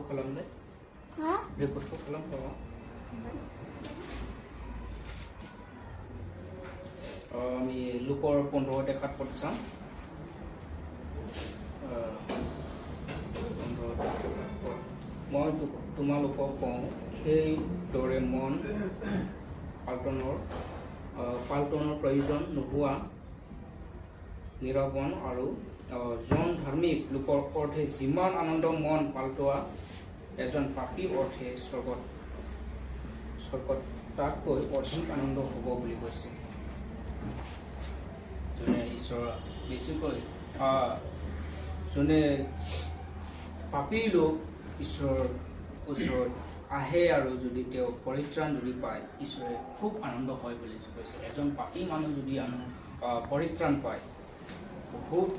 खालामदो रेकर्डखौ खालामखावा আমি লোকৰ 15 দেখাত পড়ছাম 15 মই তোমালোকক কওঁ সেই দৰে মন পাল্টনৰ প্ৰয়োজন নোহোৱা নিৰৱন আৰু জন ধাৰ্মিক লোকৰ অৰ্থে যিমান আনন্দ মন পাল্টোৱা এজন পাপী অৰ্থে স্বৰ্গত তাতকৈ অধিক আনন্দ হ'ব বুলি কৈছে যোনে ঈশ্বৰ বেছিকৈ যোনে পাপী লোক ঈশ্বৰৰ ওচৰত আহে আৰু যদি তেওঁ পৰিত্ৰাণ যদি পায় ঈশ্বৰে খুব আনন্দ হয় বুলি কৈছে এজন পাপী মানুহ যদি পৰিত্ৰাণ পায় বহুত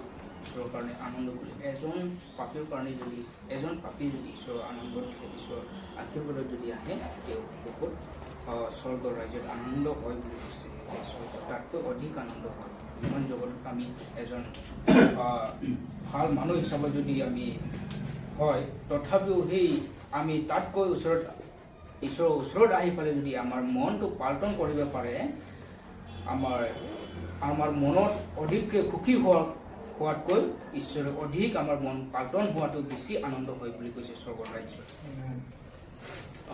ঈশ্বৰৰ কাৰণে আনন্দ কৰি এজন পাপীৰ কাৰণে যদি এজন পাপী যদি ঈশ্বৰৰ আনন্দ থাকে ঈশ্বৰৰ আশীৰ্বাদত যদি আহে তেওঁ বহুত স্বৰ্গৰ ৰাজ্যত আনন্দ হয় বুলি কৈছে স্বৰ্গত তাতকৈ অধিক আনন্দ হয় যিমান জগতত আমি এজন ভাল মানুহ হিচাপত যদি আমি হয় তথাপিও সেই আমি তাতকৈ ঈশ্বৰৰ ওচৰত আহি পেলাই যদি আমাৰ মনটো পাল্টন কৰিব পাৰে আমাৰ মনত অধিককৈ সুখী হোৱাতকৈ ঈশ্বৰে অধিক আমাৰ মন পাল্টন হোৱাটো বেছি আনন্দ হয় বুলি কৈছে স্বৰ্গৰ ৰাজ্যত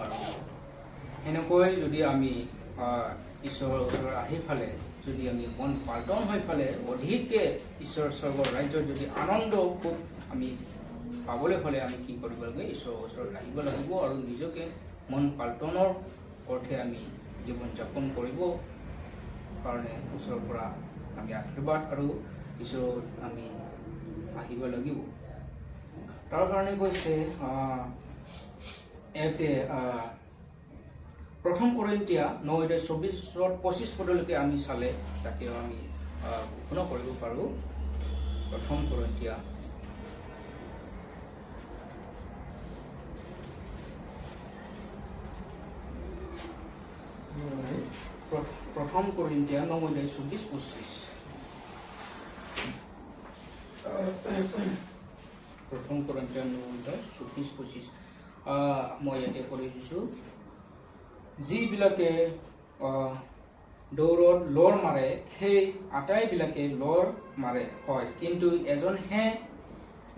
আৰু সেনেকৈ যদি আমি ঈশ্বৰৰ ওচৰত আহি ফালে যদি আমি মন পাল্টন হৈ ফালে অধিককৈ ঈশ্বৰৰ স্বৰ্গৰ ৰাজ্যত যদি আনন্দ খুব আমি পাবলৈ হ'লে আমি কি কৰিব লাগে ঈশ্বৰৰ ওচৰত আহিব লাগিব আৰু নিজকে মন পাল্টনৰ অৰ্থে আমি জীৱন যাপন কৰিব কাৰণে ঈশ্বৰৰ পৰা আমি আশীৰ্বাদ আৰু ঈশ্বৰৰ আমি আহিব লাগিব তাৰ কাৰণে কৈছে ইয়াতে প্ৰথম কৰিন্থিয়া 9:24-25 পদলৈকে আমি চালে তাতেও আমি ঘোষণা কৰিব পাৰোঁ প্ৰথম কৰিন্থিয়া প্ৰথম কৰিন্থিয়া 9:24-25 প্ৰথম কৰিন্থিয়া 9:24-25 মই ইয়াতে কৰি দিছোঁ যিবিলাকে দৌৰত লৰ মাৰে সেই আটাইবিলাকে লৰ মাৰে হয় কিন্তু এজনহে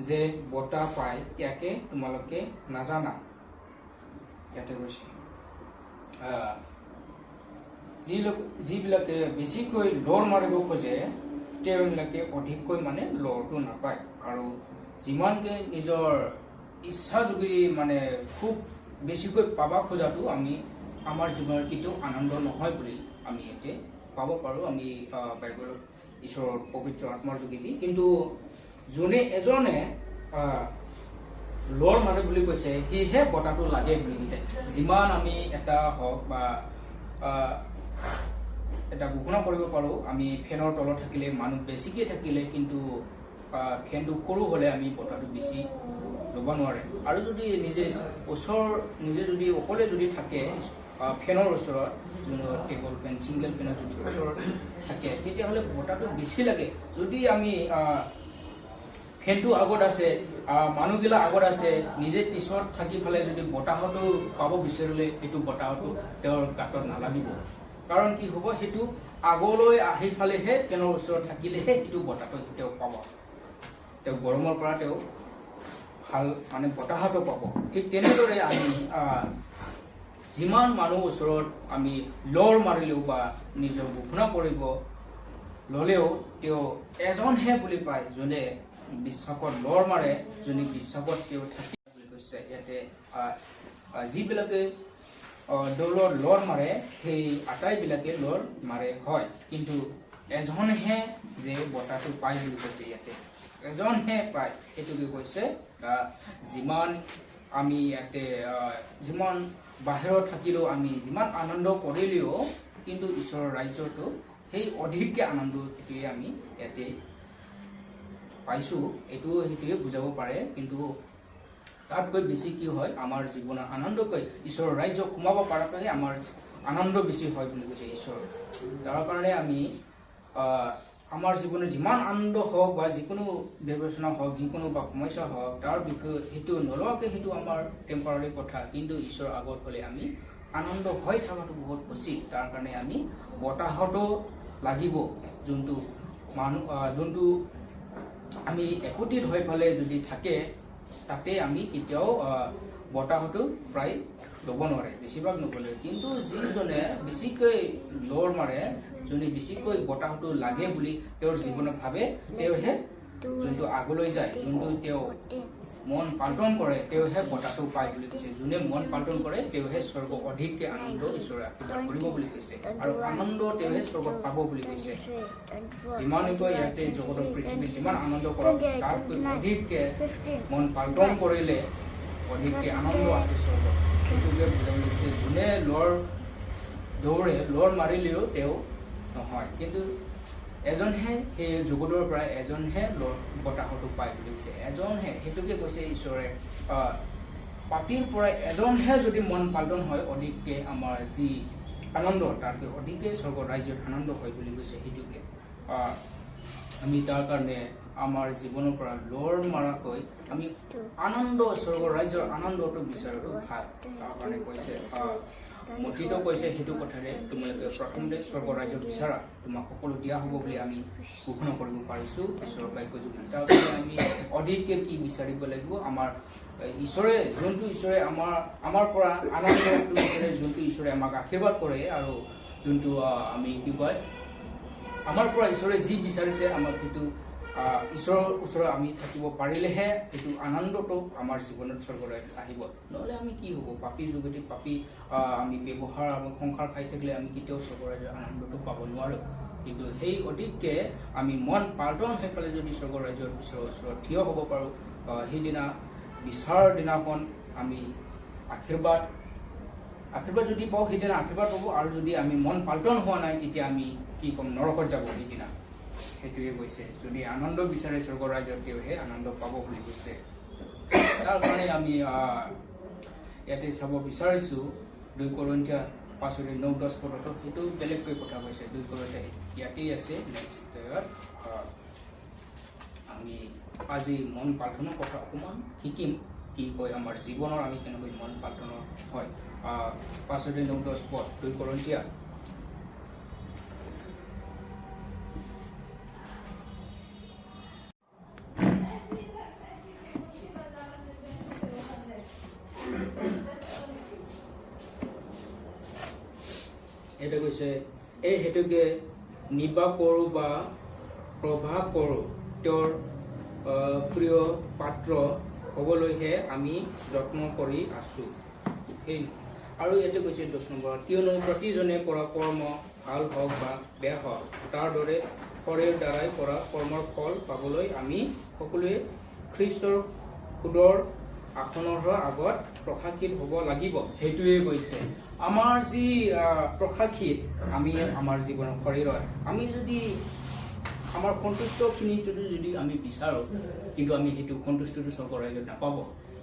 যে বঁটা পায় ইয়াকে তোমালোকে নাজানা ইয়াতে কৈছে যিবিলাকে বেছিকৈ লৰ মাৰিব খোজে তেওঁবিলাকে অধিককৈ মানে লৰটো নাপায় আৰু যিমানকৈ নিজৰ ইচ্ছা যোগেদি মানে খুব বেছিকৈ পাব খোজাটো আমাৰ জীৱনৰ কিন্তু আনন্দ নহয় বুলি আমি ইয়াতে পাব পাৰোঁ আমি বাইবেলত ঈশ্বৰৰ পবিত্ৰ আত্মাৰ যোগেদি কিন্তু এজনে লৰ মাৰে বুলি কৈছে সিহে বঁটাটো লাগে বুলি কৈছে যিমান আমি এটা হওক বা এটা ঘোষণা কৰিব পাৰোঁ আমি ফেনৰ তলত থাকিলে মানুহ বেছিকৈ থাকিলে কিন্তু ফেনটো সৰু হ'লে আমি বতাহটো বেছি ল'ব নোৱাৰে আৰু যদি নিজে যদি অকলে যদি থাকে ফেনৰ ওচৰত যোনটো টেবল ফেন ছিংগল ফেনৰ যদি ওচৰত থাকে তেতিয়াহ'লে বতাহটো বেছি লাগে যদি আমি ফেনটো আগত আছে মানুহগিলা আগত আছে নিজে পিছত থাকি পেলাই যদি বতাহটো পাব বিচাৰিলে সেইটো বতাহটো তেওঁৰ গাঁতত নালাগিব কাৰণ কি হ'ব সেইটো আগলৈ আহি ফালেহে ফেনৰ ওচৰত থাকিলেহে সেইটো বতাহটো তেওঁ পাব তেওঁ গৰমৰ পৰা তেওঁ ভাল মানে বতাহটো পাব ঠিক তেনেদৰে আমি যিমান মানুহ ওচৰত আমি লৰ মাৰিলেও বা নিজৰ ঘোষণা কৰিব ল'লেও তেওঁ এজনহে বুলি পায় যোনে বিশ্বাসত লৰ মাৰে যোনে বিশ্বাসত তেওঁ থাকি বুলি কৈছে ইয়াতে যিবিলাকে দৌলত লৰ মাৰে সেই আটাইবিলাকে লৰ মাৰে হয় কিন্তু এজনহে যে বঁটাটো পায় বুলি কৈছে ইয়াতে এজনহে পায় সেইটোকে কৈছে যিমান আমি ইয়াতে যিমান বাহিৰত থাকিলেও আমি যিমান আনন্দ কৰিলেও কিন্তু ঈশ্বৰৰ ৰাজ্যটো সেই অধিককৈ আনন্দ সেইটোৱে আমি ইয়াতে পাইছোঁ সেইটোৱে বুজাব পাৰে কিন্তু তাতকৈ বেছি কি হয় আমাৰ জীৱনৰ আনন্দকৈ ঈশ্বৰৰ ৰাজ্য সোমাব পৰাটোহে আমাৰ আনন্দ বেছি হয় বুলি কৈছে ঈশ্বৰ তাৰ কাৰণে আমি আমাৰ জীৱনত যিমান আনন্দ হওক বা যিকোনো বিবেচনা হওক যিকোনো বা সমস্যা হওক তাৰ বিষয়ে সেইটো নলোৱাকৈ সেইটো আমাৰ টেম্পৰাৰী কথা কিন্তু ঈশ্বৰৰ আগত হ'লে আমি আনন্দ হৈ থকাটো বহুত উচিত তাৰ কাৰণে আমি বতাহতো লাগিব যোনটো মানুহ যোনটো আমি একত্ৰিত হৈ পেলাই যদি থাকে তাতে আমি কেতিয়াও বতাহতো প্ৰায় ল'ব নোৱাৰে বেছিভাগ নগ'লে কিন্তু যিজনে বেছিকৈ লৰ মাৰে যোনে বেছিকৈ বতাহটো লাগে বুলি তেওঁৰ জীৱনত ভাবে তেওঁহে যোনটো আগলৈ যায় যোনটো তেওঁ মন পাল্টন কৰে তেওঁহে বতাহটো পায় বুলি কৈছে যোনে মন পাল্টন কৰে তেওঁহে স্বৰ্গ অধিককৈ আনন্দ ঈশ্বৰে আশীৰ্বাদ কৰিব বুলি কৈছে আৰু আনন্দ তেওঁহে স্বৰ্গত পাব বুলি কৈছে যিমানকৈ ইয়াতে জগতৰ পৃথিৱীত যিমান আনন্দ কৰক তাতকৈ অধিককৈ মন পাল্টন কৰিলে অধিককৈ আনন্দ আছে স্বৰ্গত সেইটোকে বুজাব লাগিছে যোনে দৌৰে লৰ মাৰিলেও তেওঁ নহয় কিন্তু এজনহে সেই জগতৰ পৰা এজনহে বতাহটো পায় বুলি কৈছে এজনহে সেইটোকে কৈছে ঈশ্বৰে পাপীৰ পৰা এজনহে যদি মন পাল্টন হয় অধিককৈ আমাৰ যি আনন্দ তাতকৈ অধিককৈ স্বৰ্গ ৰাজ্যত আনন্দ হয় বুলি কৈছে সেইটোকে আমি তাৰ কাৰণে আমাৰ জীৱনৰ পৰা লৰ মাৰাকৈ আমি আনন্দ স্বৰ্গ ৰাজ্যৰ আনন্দটো বিচাৰাটো ভাল তাৰ কাৰণে কৈছে মতিতো কৈছে সেইটো কথাৰে তোমালোকে প্ৰথমতে স্বৰ্গ ৰাজ্য বিচাৰা তোমাক সকলো দিয়া হ'ব বুলি আমি ঘোষণা কৰিব পাৰিছোঁ ঈশ্বৰৰ বাক্য যোগে তাৰ কাৰণে আমি অধিককৈ কি বিচাৰিব লাগিব আমাৰ ঈশ্বৰে যোনটো ঈশ্বৰে আমাৰ পৰা আনন্দটো বিচাৰে যোনটো ঈশ্বৰে আমাক আশীৰ্বাদ কৰে আৰু যোনটো আমি কি কয় আমাৰ পৰা ঈশ্বৰে যি বিচাৰিছে আমাক সেইটো ঈশ্বৰৰ ওচৰত আমি থাকিব পাৰিলেহে সেইটো আনন্দটো আমাৰ জীৱনত স্বৰ্গলৈ আহিব নহ'লে আমি কি হ'ব পাপীৰ যোগেদি পাপী আমি ব্যৱহাৰ আমি সংসাৰ খাই থাকিলে আমি কেতিয়াও স্বৰ্গৰাজ্যৰ আনন্দটো পাব নোৱাৰোঁ কিন্তু সেই অধিককৈ আমি মন পাল্টন হৈ পেলাই যদি স্বৰ্গৰাজ্যৰ ঈশ্বৰৰ ওচৰত থিয় হ'ব পাৰোঁ সেইদিনা বিচাৰ দিনাখন আমি আশীৰ্বাদ যদি পাওঁ সেইদিনা আশীৰ্বাদ পাব আৰু যদি আমি মন পাল্টন হোৱা নাই তেতিয়া আমি কি ক'ম নৰকত যাব সেইদিনা সেইটোৱে কৈছে যদি আনন্দ বিচাৰে স্বৰ্গ ৰাজ্যত তেওঁহে আনন্দ পাব বুলি কৈছে তাৰ কাৰণে আমি ইয়াতে চাব বিচাৰিছোঁ 2 Corinthians 5:9-10 পদতো সেইটো বেলেগকৈ কথা কৈছে 2 Corinthians ইয়াতেই আছে নেক্সট আমি আজি মন পাল্টনৰ কথা অকণমান শিকিম কি কয় আমাৰ জীৱনৰ আমি কেনেকৈ মন পাল্টনৰ হয় 5:9-10 পদ 2 Corinthians এটা কৈছে এই হেতুকে নিবাস কৰোঁ বা প্ৰভাৱ কৰোঁ তেওঁৰ প্ৰিয় পাত্ৰ হ'বলৈহে আমি যত্ন কৰি আছোঁ এই আৰু ইয়াতে কৈছে 10 নম্বৰত কিয়নো প্ৰতিজনে কৰা কৰ্ম ভাল হওক বা বেয়া হওক তাৰ দৰে শৰীৰ দ্বাৰাই কৰা কৰ্মৰ ফল পাবলৈ আমি সকলোৱে খ্ৰীষ্টৰ সুদৰ আসনৰ আগত প্ৰশাসিত হ'ব লাগিব সেইটোৱে কৈছে আমাৰ যি প্ৰশাসিত আমি আমাৰ জীৱনৰ শৰীৰত আমি যদি আমাৰ সন্তুষ্টখিনি যদি আমি বিচাৰোঁ কিন্তু আমি সেইটো সন্তুষ্টটো স্বৰ্গ ৰাজ্যত নাপাব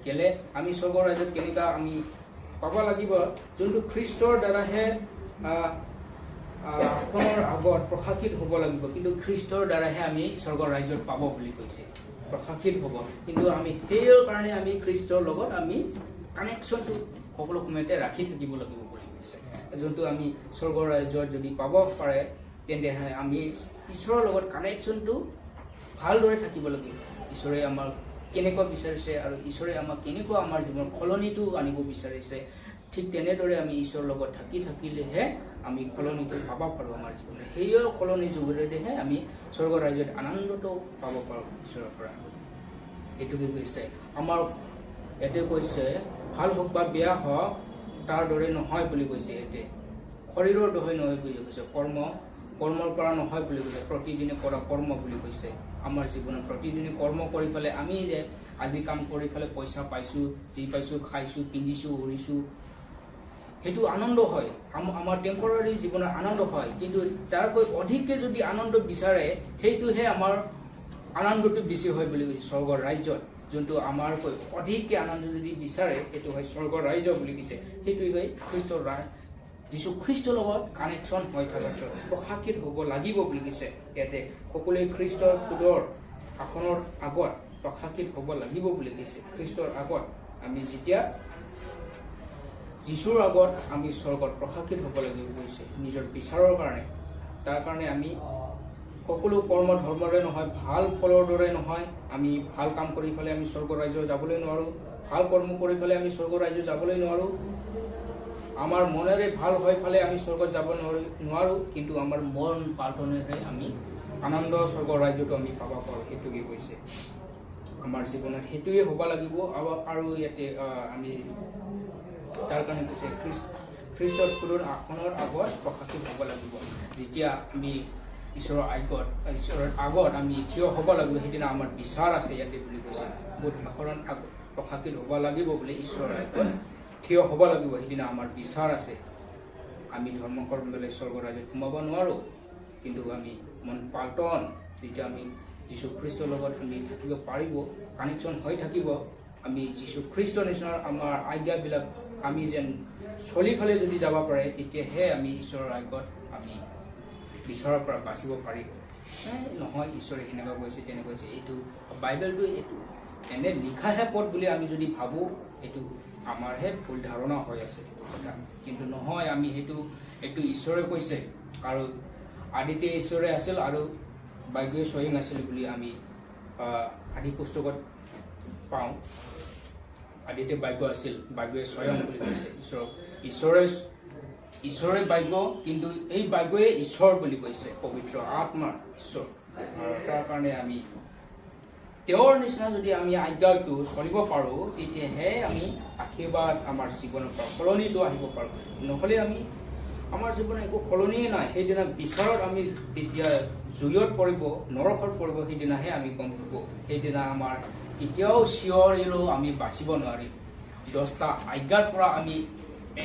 কেলে আমি স্বৰ্গ ৰাজ্যত কেনেকুৱা আমি পাব লাগিব যোনটো খ্ৰীষ্টৰ দ্বাৰাহে আসনৰ আগত প্ৰশাসিত হ'ব লাগিব কিন্তু খ্ৰীষ্টৰ দ্বাৰাহে আমি স্বৰ্গ ৰাজ্যত পাব বুলি কৈছে প্ৰশাসিত হ'ব কিন্তু আমি সেইৰ কাৰণে আমি খ্ৰীষ্টৰ লগত আমি কানেকশ্যনটো সকলো সময়তে ৰাখি থাকিব লাগিব বুলি কৈছে যোনটো আমি স্বৰ্গ ৰাজ্যত যদি পাব পাৰে তেন্তে আমি ঈশ্বৰৰ লগত কানেকশ্যনটো ভালদৰে থাকিব লাগিব ঈশ্বৰে আমাক কেনেকুৱা বিচাৰিছে আৰু ঈশ্বৰে আমাক কেনেকুৱা আমাৰ জীৱনৰ সলনিটো আনিব বিচাৰিছে ঠিক তেনেদৰে আমি ঈশ্বৰৰ লগত থাকিলেহে আমি সলনিটো পাব পাৰোঁ আমাৰ জীৱনত সেইৰ সলনি যোগেৰেহে আমি স্বৰ্গ ৰাজ্যত আনন্দটো পাব পাৰোঁ ঈশ্বৰৰ পৰা এইটোকে কৈছে আমাৰ ইয়াতে কৈছে ভাল হওক বা বেয়া হওক তাৰ দৰে নহয় বুলি কৈছে ইয়াতে শৰীৰৰ দৰে নহয় বুলি কৈছে কৰ্মৰ পৰা নহয় বুলি কৈছে প্ৰতিদিনে কৰা কৰ্ম বুলি কৈছে আমাৰ জীৱনত প্ৰতিদিনে কৰ্ম কৰি পেলাই আমি যে আজি কাম কৰি পেলাই পইচা পাইছোঁ যি পাইছোঁ খাইছোঁ পিন্ধিছোঁ উৰিছোঁ সেইটো আনন্দ হয় আমাৰ টেম্পৰাৰী জীৱনৰ আনন্দ হয় কিন্তু তাৰকৈ অধিককৈ যদি আনন্দ বিচাৰে সেইটোহে আমাৰ আনন্দটো বেছি হয় বুলি কৈছে স্বৰ্গৰ ৰাজ্যত যোনটো আমাৰকৈ অধিককৈ আনন্দ যদি বিচাৰে সেইটো হয় স্বৰ্গৰ ৰাজ্য বুলি কৈছে সেইটোৱে হয় খ্ৰীষ্টৰ যীশু খ্ৰীষ্টৰ লগত কানেকশ্যন হৈ থকাটো প্ৰশাসিত হ'ব লাগিব বুলি কৈছে। ইয়াতে সকলোৱে খ্ৰীষ্টৰ পুৰৰ আসনৰ আগত প্ৰশাসিত হ'ব লাগিব বুলি কৈছে। খ্ৰীষ্টৰ আগত আমি যেতিয়া যীশুৰ আগত আমি স্বৰ্গত প্ৰশাসিত হ'ব লাগিব কৈছে নিজৰ বিচাৰৰ কাৰণে। তাৰ কাৰণে আমি সকলো কৰ্ম ধৰ্মৰে নহয়, ভাল ফলৰ দৰে নহয়। আমি ভাল কাম কৰি পেলাই আমি স্বৰ্গ ৰাজ্য যাবলৈ নোৱাৰোঁ, ভাল কৰ্ম কৰি পেলাই আমি স্বৰ্গ ৰাজ্য যাবলৈ নোৱাৰোঁ। আমাৰ মনেৰে ভাল হৈ পেলাই আমি স্বৰ্গত যাব নোৱাৰোঁ, কিন্তু আমাৰ মন পালটনেৰে আমি আনন্দ স্বৰ্গ ৰাজ্যটো আমি পাব পাৰোঁ। সেইটোকে কৈছে আমাৰ জীৱনত সেইটোৱে হ'ব লাগিব। আৰু ইয়াতে আমি তাৰ কাৰণে কৈছে খ্ৰীষ্টৰ পুৰৰ আসনৰ আগত প্ৰশাসিত হ'ব লাগিব। যেতিয়া আমি ঈশ্বৰৰ আগত আমি থিয় হ'ব লাগিব, সেইদিনা আমাৰ বিচাৰ আছে ইয়াতে বুলি কৈছে। বুধ আসনত প্ৰশাসিত হ'ব লাগিব বুলি ঈশ্বৰৰ আগত থিয় হ'ব লাগিব, সেইদিনা আমাৰ বিচাৰ আছে। আমি ধৰ্ম কৰ্ম বেলেগ স্বৰ্গ ৰাজ্যত সোমাব নোৱাৰোঁ, কিন্তু আমি মন পাল্টন যেতিয়া আমি যীশু খ্ৰীষ্টৰ লগত আমি থাকিব পাৰিব, কানেকশ্যন হৈ থাকিব। আমি যীশু খ্ৰীষ্টৰ নিচিনা আমাৰ আজ্ঞাবিলাক আমি যেন চলি ফালে যদি যাব পাৰে, তেতিয়াহে আমি ঈশ্বৰৰ আগত আমি বিচাৰৰ পৰা বাচিব পাৰিব। নহয় ঈশ্বৰে সেনেকুৱা কৈছে তেনেকুৱা কৈছে, এইটো বাইবেলটো এইটো এনে লিখাহে পদ বুলি আমি যদি ভাবোঁ, এইটো আমাৰহে ভুল ধাৰণা হৈ আছে সেইটো কথা। কিন্তু নহয়, আমি এইটো ঈশ্বৰে কৈছে। আৰু আদিতে ঈশ্বৰে আছিল আৰু বাক্যই স্বয়ং আছিল বুলি আমি আদি পুস্তকত পাওঁ। আদিতে বাক্য আছিল, বাক্যই স্বয়ং বুলি কৈছে। ঈশ্বৰে বাক্য, কিন্তু এই বাক্যই ঈশ্বৰ বুলি কৈছে, পবিত্ৰ আত্মাৰ ঈশ্বৰ। তাৰ কাৰণে আমি তেওঁৰ নিচিনা যদি আমি আজ্ঞাটো চলিব পাৰোঁ, তেতিয়াহে আমি আশীৰ্বাদ আমাৰ জীৱনৰ পৰা সলনিটো আহিব পাৰোঁ। নহ'লে আমাৰ জীৱনত একো সলনিয়ে নাই। সেইদিনা বিচাৰত আমি তেতিয়া জুইত পৰিব, নৰকত পৰিব, সেইদিনাহে আমি গম পাব। সেইদিনা আমাৰ কেতিয়াও চিঞৰিলেও আমি বাচিব নোৱাৰিম। 10টা আজ্ঞাৰ পৰা আমি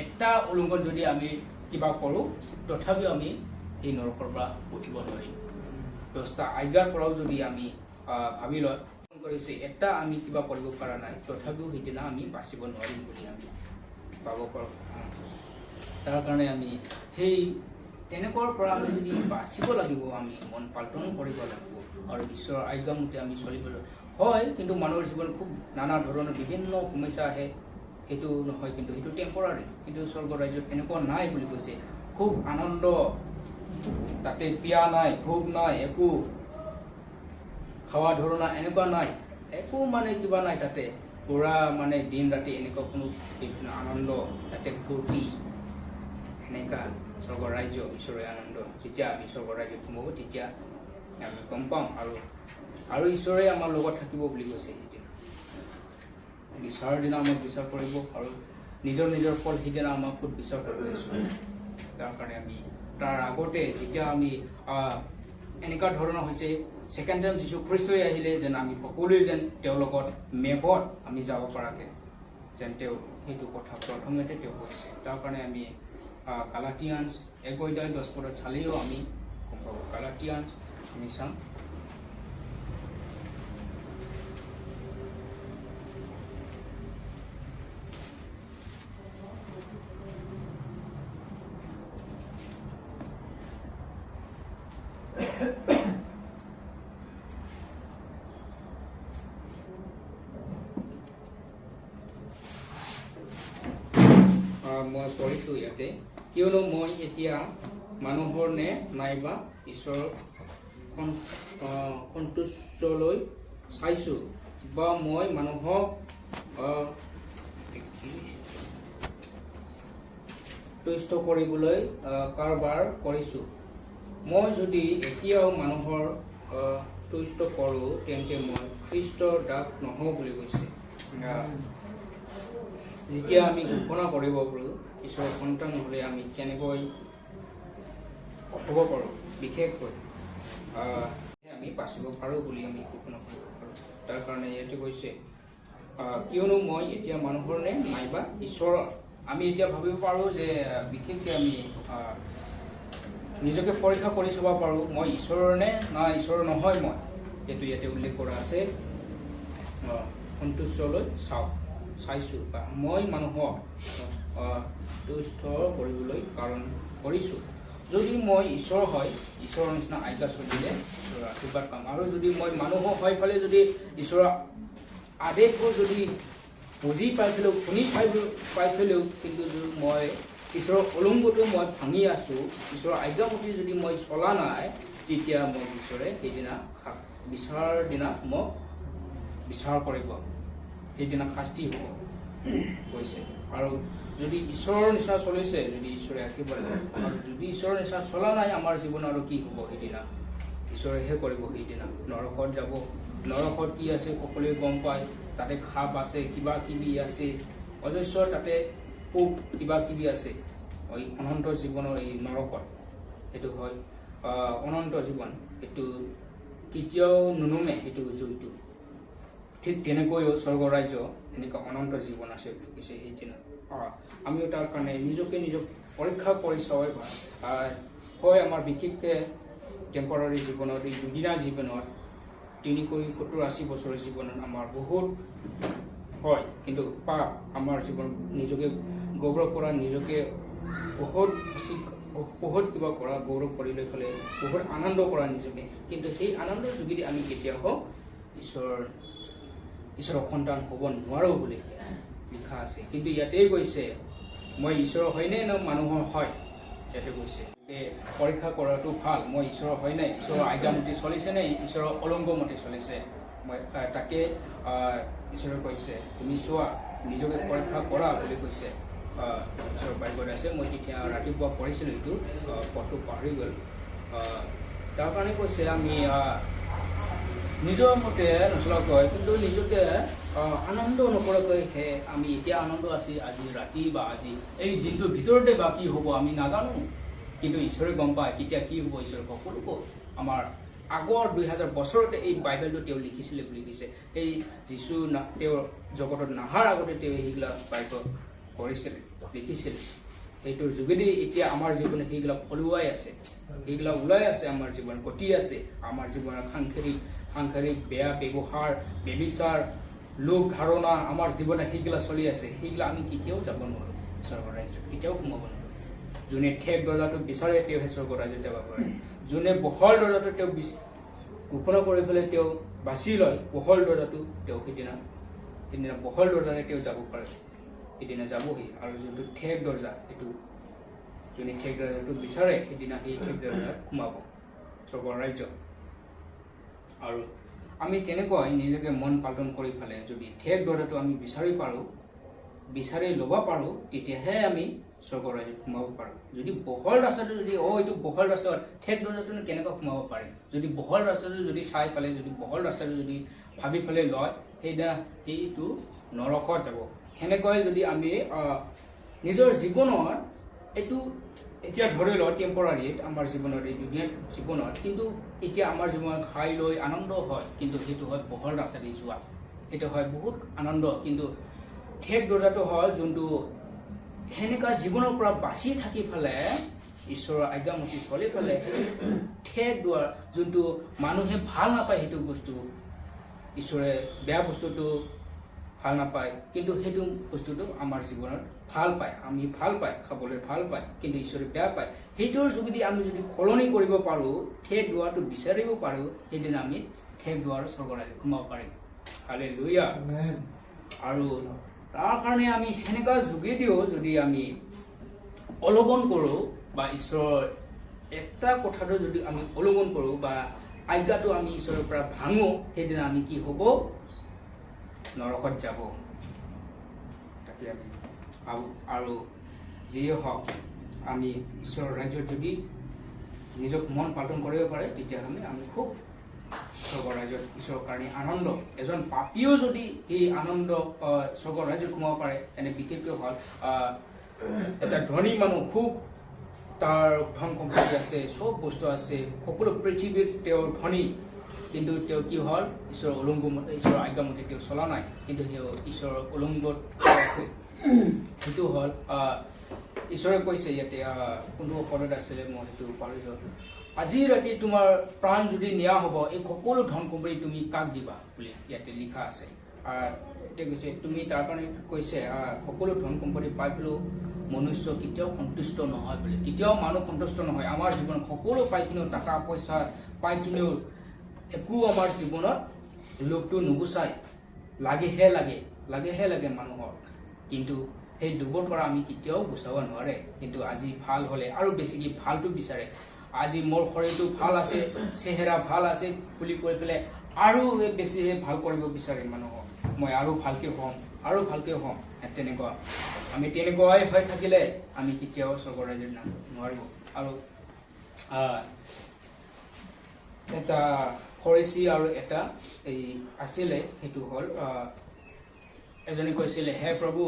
এটা উলংঘন যদি আমি কিবা কৰোঁ, তথাপিও আমি এই নৰকৰ পৰা উঠিব নোৱাৰিম। 10টা আজ্ঞাৰ পৰাও যদি আমি ভাবি লয় কৰিছে, এটা আমি কিবা কৰিব পৰা নাই, তথাপিও সেইদিনা আমি বাচিব নোৱাৰিম বুলি আমি পাব পাৰোঁ। তাৰ কাৰণে আমি সেই তেনেকুৱাৰ পৰা আমি যদি বাচিব লাগিব, আমি মন পাল্টন কৰিব লাগিব আৰু ঈশ্বৰৰ আজ্ঞামতে আমি চলিব লাগিব। হয়, কিন্তু মানুহৰ জীৱনত খুব নানা ধৰণৰ বিভিন্ন সমস্যা আহে, সেইটো নহয়, কিন্তু সেইটো টেম্পৰাৰী। কিন্তু স্বৰ্গ ৰাজ্যত এনেকুৱা নাই বুলি কৈছে। খুব আনন্দ, তাতে পিয়া নাই, ভোগ নাই, একো খাৱা ধৰণা এনেকুৱা নাই, একো কিবা নাই তাতে। পুৰা দিন ৰাতি এনেকুৱা কোনো বিভিন্ন আনন্দ, তাতে ফূৰ্তি, এনেকুৱা স্বৰ্গ ৰাজ্য, ঈশ্বৰে আনন্দ। যেতিয়া আমি স্বৰ্গ ৰাজ্যত সোমাব, তেতিয়া আমি গম পাম। আৰু ঈশ্বৰে আমাৰ লগত থাকিব বুলি কৈছে। সেইদিনা বিচাৰৰ দিনা আমাক বিচাৰ কৰিব, আৰু নিজৰ ফল সেইদিনা আমাক খুব বিচাৰ কৰিব ঈশ্বৰে। তাৰ কাৰণে আমি তাৰ আগতে যেতিয়া আমি এনেকুৱা ধৰণৰ হৈছে, ছেকেণ্ড টাইম যীশু খ্ৰীষ্টই আহিলে যেন আমি সকলোৱে যেন তেওঁৰ লগত মেঘত আমি যাব পৰাকৈ যেন তেওঁ সেইটো কথা প্ৰথমতে তেওঁ কৈছে। তাৰ কাৰণে আমি গালাটিয়ানছ 1:10 চালেও আমি গম পাব। গালাটিয়ানছ আমি চাম। মই পঢ়িছোঁ ইয়াতে, কিয়নো মই এতিয়া মানুহৰ নে নাইবা ঈশ্বৰৰ সন্তুষ্টলৈ চাইছোঁ, বা মই মানুহক তুষ্ট কৰিবলৈ কাৰবাৰ কৰিছোঁ। মই যদি এতিয়াও মানুহৰ তুষ্ট কৰোঁ, তেন্তে মই খ্ৰীষ্টৰ দাস নহওঁ বুলি কৈছে। যেতিয়া আমি ঘোষণা কৰিব পাৰোঁ ঈশ্বৰৰ সন্তান হ'লে আমি কেনেকৈ হ'ব পাৰোঁ, বিশেষকৈ আমি বাচিব পাৰোঁ বুলি আমি ঘোষণা কৰিব পাৰোঁ। তাৰ কাৰণে ইয়াতে কৈছে, কিয়নো মই এতিয়া মানুহৰ নে নাইবা ঈশ্বৰৰ। আমি এতিয়া ভাবিব পাৰোঁ যে বিশেষকৈ আমি নিজকে পৰীক্ষা কৰি চাব পাৰোঁ, মই ঈশ্বৰৰ নে না ঈশ্বৰৰ নহয়। মই এইটো ইয়াতে উল্লেখ কৰা আছে, সন্তুষ্টলৈ চাইছোঁ, বা মই মানুহক তুষ্ট কৰিবলৈ কাৰণ কৰিছোঁ। যদি মই ঈশ্বৰ হয়, ঈশ্বৰৰ নিচিনা আজ্ঞা চলিলে ঈশ্বৰৰ আশীৰ্বাদ পাম। আৰু যদি মই মানুহৰ হৈ ফালে যদি ঈশ্বৰৰ আদেশবোৰ যদি বুজি পাই পেলেও শুনি পাই পেলেও কিন্তু মই ঈশ্বৰৰ অলংগটো মই ভাঙি আছোঁ, ঈশ্বৰৰ আজ্ঞামতি যদি মই চলা নাই, তেতিয়া মই ঈশ্বৰে সেইদিনা বিচাৰ দিনা মোক বিচাৰ কৰিব, সেইদিনা শাস্তি হ'ব কৈছে। আৰু যদি ঈশ্বৰৰ নিচিনা চলিছে, যদি ঈশ্বৰে আশীৰ্বাদ আৰু যদি ঈশ্বৰৰ নিচিনা চলা নাই আমাৰ জীৱন, আৰু কি হ'ব সেইদিনা? ঈশ্বৰেহে কৰিব সেইদিনা। নৰকত যাব। নৰকত কি আছে সকলোৱে গম পায়। তাতে সাপ আছে, কিবা কিবি আছে, অজস্ৰ তাতে পোক কিবা কিবি আছে। এই অনন্ত জীৱনৰ এই নৰকত সেইটো হয় অনন্ত জীৱন, সেইটো কেতিয়াও নুনুমে সেইটো জুইটো। ঠিক তেনেকৈও স্বৰ্গ ৰাজ্য এনেকুৱা অনন্ত জীৱন আছে বুলি কৈছে সেইদিনা। আমিও তাৰ কাৰণে নিজকে পৰীক্ষা কৰি চোৱাই ভাল। হয়, আমাৰ বিশেষকৈ টেম্পৰাৰী জীৱনত, এই দুদিনীয়া জীৱনত 70-80 বছৰৰ জীৱনত আমাৰ বহুত হয়, কিন্তু পাপ আমাৰ জীৱন নিজকে গৌৰৱ কৰা, নিজকে বহুত কিবা কৰা, গৌৰৱ কৰি লৈ পেলাই বহুত আনন্দ কৰা নিজকে। কিন্তু সেই আনন্দৰ যোগেদি আমি কেতিয়াও ঈশ্বৰৰ সন্তান হ'ব নোৱাৰোঁ বুলি লিখা আছে। কিন্তু ইয়াতেই কৈছে মই ঈশ্বৰৰ হয়নে না মানুহৰ হয়, ইয়াতে কৈছে পৰীক্ষা কৰাটো ভাল। মই ঈশ্বৰৰ হয় নাই, ঈশ্বৰৰ আজ্ঞামতে চলিছে নাই, ঈশ্বৰৰ অলংগমতে চলিছে, মই তাকে ঈশ্বৰে কৈছে তুমি চোৱা, নিজকে পৰীক্ষা কৰা বুলি কৈছে ঈশ্বৰৰ বাইবলত আছে। মই তেতিয়া ৰাতিপুৱা পঢ়িছিলোঁ, এইটো পথটো পাহৰি গ'ল। তাৰ কাৰণে কৈছে আমি নিজৰ মতে নচলাকৈ, কিন্তু নিজকে আনন্দ নকৰাকৈ আমি এতিয়া আনন্দ আছে আজি ৰাতি বা আজি এই দিনটোৰ ভিতৰতে বা কি হ'ব আমি নাজানো, কিন্তু ঈশ্বৰে গম পায় কেতিয়া কি হ'ব। ঈশ্বৰে সকলোকো আমাৰ আগৰ 2000 বছৰতে এই বাইবেলটো তেওঁ লিখিছিলে বুলি কৈছে। এই যীশু তেওঁৰ জগতত নহাৰ আগতে তেওঁ সেইবিলাক বাইবেল কৰিছিলে, লিখিছিলে। সেইটোৰ যোগেদি এতিয়া আমাৰ জীৱনে সেইবিলাক ওলোৱাই আছে, সেইবিলাক ওলাই আছে, আমাৰ জীৱন ঘটি আছে। আমাৰ জীৱনৰ সাংসাৰিক বেয়া ব্যৱহাৰ, ব্যভিচাৰ, লোভ ধাৰণা আমাৰ জীৱনে সেইবিলাক চলি আছে। সেইবিলাক আমি কেতিয়াও যাব নোৱাৰোঁ স্বৰ্গৰ ৰাজ্যত, কেতিয়াও সোমাব নোৱাৰোঁ। যোনে ঠেক দৰ্জাটো বিচাৰে তেওঁহে স্বৰ্গৰ ৰাজ্যত যাব পাৰে। যোনে বহল দৰ্জাটো তেওঁ গোপন কৰি পেলাই তেওঁ বাছি লয় বহল দৰ্জাটো, তেওঁ সেইদিনা বহল দৰ্জাৰে তেওঁ যাব পাৰে, সেইদিনা যাবহি। আৰু যোনটো ঠেক দৰ্জা, সেইটো যোনে ঠেক দৰ্জাটো বিচাৰে সেইদিনা সেই ঠেক দৰ্জাত সোমাব স্বৰ্গৰ ৰাজ্যত। আৰু আমি তেনেকৈ নিজকে মন পালন কৰি পেলাই যদি ঠেক দৰ্জাটো আমি বিচাৰি ল'ব পাৰোঁ, তেতিয়াহে আমি স্বৰ্গৰ ৰাজ্যত সোমাব পাৰোঁ। যদি বহল ৰাস্তাটো যদি এইটো বহল ৰাস্তাত ঠেক দৰ্জাটো কেনেকৈ সোমাব পাৰে, যদি বহল ৰাস্তাটো যদি চাই পেলাই, যদি বহল ৰাস্তাটো যদি ভাবি পেলাই লয়, সেইদিনা সেইটো নৰকত যাব। সেনেকৈ যদি আমি নিজৰ জীৱনৰ এইটো এতিয়া ধৰি লওঁ টেম্পৰাৰীত আমাৰ জীৱনত, এই দুনিয়াৰ জীৱনত, কিন্তু এতিয়া আমাৰ জীৱনত খাই লৈ আনন্দ হয়, কিন্তু সেইটো হয় বহল ৰাস্তাদি যোৱা, সেইটো হয় বহুত আনন্দ। কিন্তু ঠেক দৰ্জাটো হয় যোনটো সেনেকুৱা জীৱনৰ পৰা বাচি থাকি পেলাই ঈশ্বৰৰ আজ্ঞামতি চলি পেলাই ঠেক দুৱাৰ যোনটো মানুহে ভাল নাপায়, সেইটো বস্তু ঈশ্বৰে বেয়া বস্তুটো ভাল নাপায়, কিন্তু সেইটো বস্তুটো আমাৰ জীৱনত ভাল পায়, আমি ভাল পায়, খাবলৈ ভাল পায়, কিন্তু ঈশ্বৰে বেয়া পায়। সেইটোৰ যোগেদি আমি যদি সলনি কৰিব পাৰোঁ, ঠেক দুৱাৰটো বিচাৰিব পাৰোঁ, সেইদিনা আমি ঠেক দুৱাৰ স্বৰ্গৰ ৰাজ্যত সোমাব পাৰিম। হালেলুয়া। আৰু তাৰ কাৰণে আমি সেনেকুৱা যোগেদিও যদি আমি অলংঘন কৰোঁ বা ঈশ্বৰৰ এটা কথাটো যদি আমি অলংঘন কৰোঁ বা আজ্ঞাটো আমি ঈশ্বৰৰ পৰা ভাঙো, সেইদিনা আমি কি হ'ব? নৰকত যাব। তাকে আমি আৰু যিয়ে হওক আমি ঈশ্বৰৰ ৰাজ্যত যদি নিজক মন পালন কৰিব পাৰে, তেতিয়াহ'লে আমি খুব স্বৰ্গৰ ৰাজ্যত ঈশ্বৰৰ কাৰণে আনন্দ। এজন পাপীও যদি এই আনন্দ স্বৰ্গৰ ৰাজ্যত সোমাব পাৰে, এনে বিশেষকৈ হ'ল এটা ধনী মানুহ, খুব তাৰ ধন সম্পত্তি আছে, চব বস্তু আছে, সকলো পৃথিৱীত তেওঁৰ ধনী, কিন্তু তেওঁ কি হ'ল? ঈশ্বৰৰ অলংগমতে, ঈশ্বৰৰ আজ্ঞামতে তেওঁ চলা নাই, কিন্তু সেই ঈশ্বৰৰ অলংগত আছে। সেইটো হ'ল ঈশ্বৰে কৈছে ইয়াতে কোনটো পদত আছিলে মই সেইটো পাহৰিলোঁ, আজি ৰাতি তোমাৰ প্ৰাণ যদি নিয়া হ'ব, এই সকলো ধন সম্পত্তি তুমি কাক দিবা বুলি ইয়াতে লিখা আছে। এতিয়া কৈছে তুমি তাৰ কাৰণে কৈছে সকলো ধন সম্পত্তি পাই পেলাইও মনুষ্য কেতিয়াও সন্তুষ্ট নহয় বুলি। কেতিয়াও মানুহ সন্তুষ্ট নহয়। আমাৰ জীৱনত সকলো পাই কিনেও, টকা পইচা পাই কিনেও একো আমাৰ জীৱনত লোভটো নুগুচায়। লাগেহে লাগে মানুহৰ, কিন্তু সেই লোভৰ পৰা আমি কেতিয়াও গুচাব নোৱাৰে। কিন্তু আজি ভাল হ'লে আৰু বেছিকৈ ভালটো বিচাৰে। আজি মোৰ শৰীৰটো ভাল আছে, চেহেৰা ভাল আছে বুলি কৈ পেলাই আৰু বেছিহে ভাল কৰিব বিচাৰে মানুহক। মই আৰু ভালকৈ হ'ম তেনেকুৱা। আমি তেনেকুৱাই হৈ থাকিলে আমি কেতিয়াও স্বৰ্গ ৰাজ্যত নোৱাৰিব। আৰু এটা ফৰিচী আৰু এটা এই আছিলে, সেইটো হ'ল এজনে কৈছিলে, হে প্ৰভু,